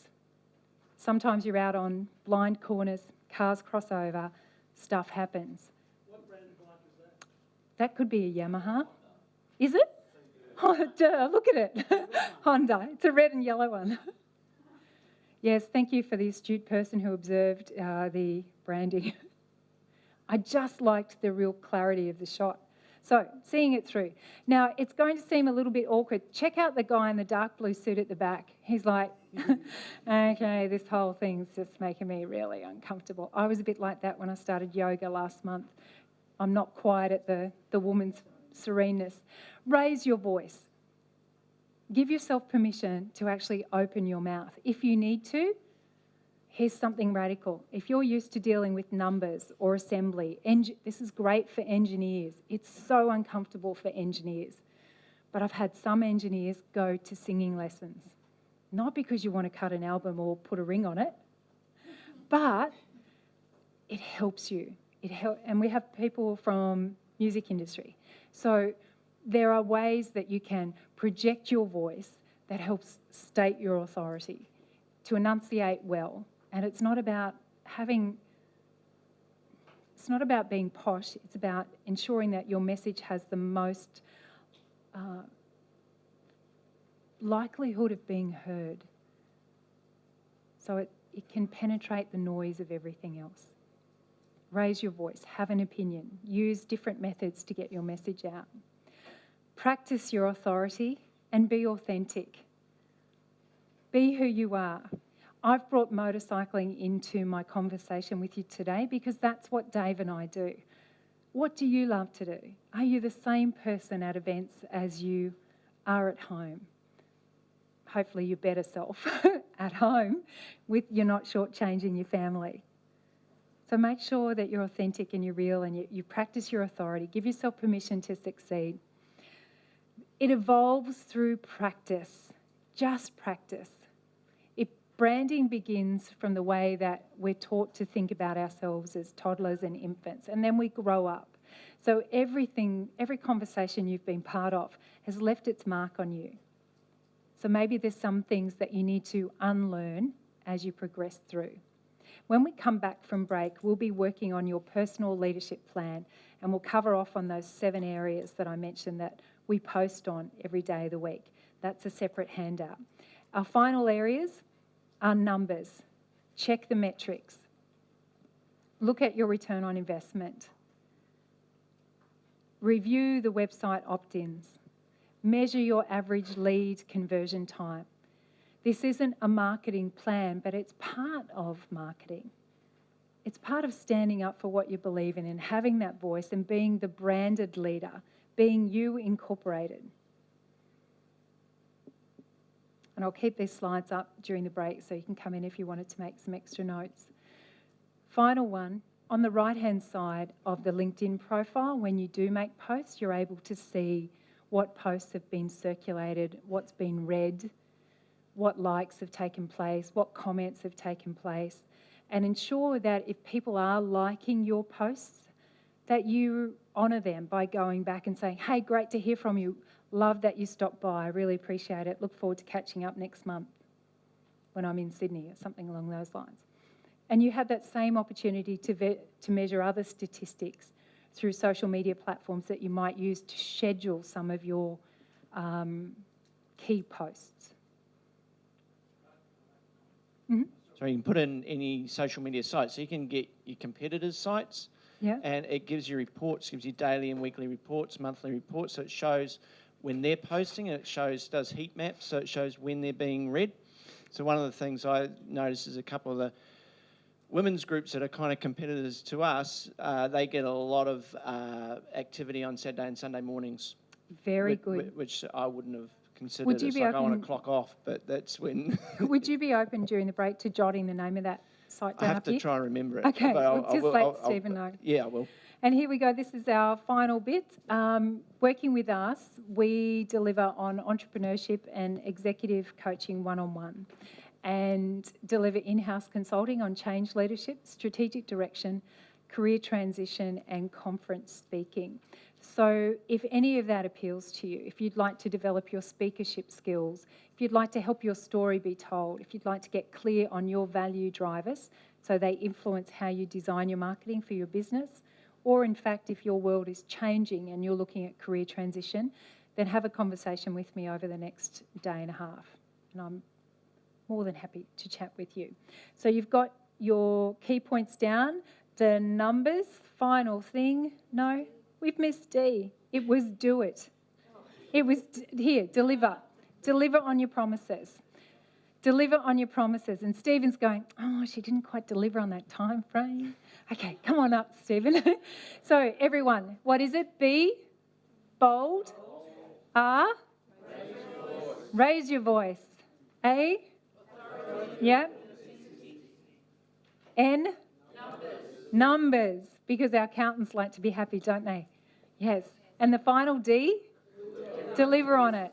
Sometimes you're out on blind corners, cars cross over, stuff happens. What brand of bike is that? That could be a Yamaha. Is it? Oh, duh, look at it. Honda. It's a red and yellow one. Yes, thank you for the astute person who observed the branding. I just liked the real clarity of the shot. So, seeing it through. Now, it's going to seem a little bit awkward. Check out the guy in the dark blue suit at the back. He's like, okay, this whole thing's just making me really uncomfortable. I was a bit like that when I started yoga last month. I'm not quite at the woman's sereneness. Raise your voice. Give yourself permission to actually open your mouth. If you need to, here's something radical. If you're used to dealing with numbers or assembly, this is great for engineers. It's so uncomfortable for engineers. But I've had some engineers go to singing lessons. Not because you want to cut an album or put a ring on it, but it helps you. And we have people from music industry. So there are ways that you can project your voice that helps state your authority, to enunciate well. And it's not about being posh, it's about ensuring that your message has the most likelihood of being heard. So it can penetrate the noise of everything else. Raise your voice, have an opinion, use different methods to get your message out. Practice your authority and be authentic. Be who you are. I've brought motorcycling into my conversation with you today because that's what Dave and I do. What do you love to do? Are you the same person at events as you are at home? Hopefully your better self at home, you're not shortchanging your family. So make sure that you're authentic and you're real and you practice your authority. Give yourself permission to succeed. It evolves through practice, just practice. Branding begins from the way that we're taught to think about ourselves as toddlers and infants, and then we grow up. So every conversation you've been part of has left its mark on you. So maybe there's some things that you need to unlearn as you progress through. When we come back from break, we'll be working on your personal leadership plan, and we'll cover off on those 7 areas that I mentioned that we post on every day of the week. That's a separate handout. Our final areas are numbers. Check the metrics. Look at your return on investment. Review the website opt-ins. Measure your average lead conversion time. This isn't a marketing plan, but it's part of marketing. It's part of standing up for what you believe in and having that voice and being the branded leader, being you incorporated. And I'll keep these slides up during the break so you can come in if you wanted to make some extra notes. Final one, on the right-hand side of the LinkedIn profile, when you do make posts, you're able to see what posts have been circulated, what's been read, what likes have taken place, what comments have taken place, and ensure that if people are liking your posts, that you honour them by going back and saying, hey, great to hear from you. Love that you stopped by. I really appreciate it. Look forward to catching up next month when I'm in Sydney or something along those lines. And you have that same opportunity to measure other statistics through social media platforms that you might use to schedule some of your key posts. So you can put in any social media site. So you can get your competitors' sites, Yeah. and it gives you reports, gives you daily and weekly reports, monthly reports. So it shows when they're posting, and it does heat maps, so it shows when they're being read. So one of the things I noticed is a couple of the women's groups that are kind of competitors to us, they get a lot of activity on Saturday and Sunday mornings. Very good. Which I wouldn't have considered. Would you It's be like I want open- to clock off, but that's when Would you be open during the break to jotting the name of that site I down have up to here? try and remember it. Okay, but well, just let Stephen know. Yeah, I will. And here we go. This is our final bit. Working with us, we deliver on entrepreneurship and executive coaching one-on-one, and deliver in-house consulting on change leadership, strategic direction, career transition, and conference speaking. So if any of that appeals to you, if you'd like to develop your speakership skills, if you'd like to help your story be told, if you'd like to get clear on your value drivers so they influence how you design your marketing for your business, or in fact, if your world is changing and you're looking at career transition, then have a conversation with me over the next day and a half. And I'm more than happy to chat with you. So you've got your key points down, the numbers, final thing. No, we've missed D. It was do it. It was here, deliver. Deliver on your promises. Deliver on your promises. And Stephen's going, oh, she didn't quite deliver on that time frame. Okay, come on up, Stephen. So everyone, what is it? B, bold. R, raise your voice. A, yeah. N, numbers, because our accountants like to be happy, don't they? Yes. And the final D, deliver on it.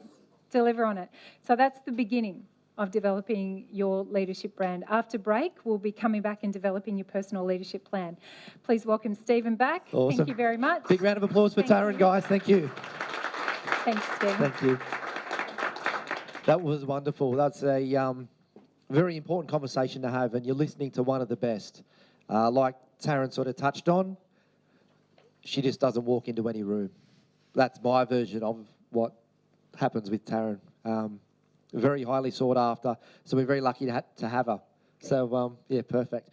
Deliver on it. So that's the beginning of developing your leadership brand. After break, we'll be coming back and developing your personal leadership plan. Please welcome Stephen back. Awesome. Thank you very much. Big round of applause for Thank Tarran, you. guys. Thank you. Thanks, Stephen. Thank you. That was wonderful. That's a very important conversation to have, and you're listening to one of the best. Like Tarran sort of touched on, she just doesn't walk into any room. That's my version of what happens with Tarran. Very highly sought after, so we're very lucky to have her. So, yeah, perfect.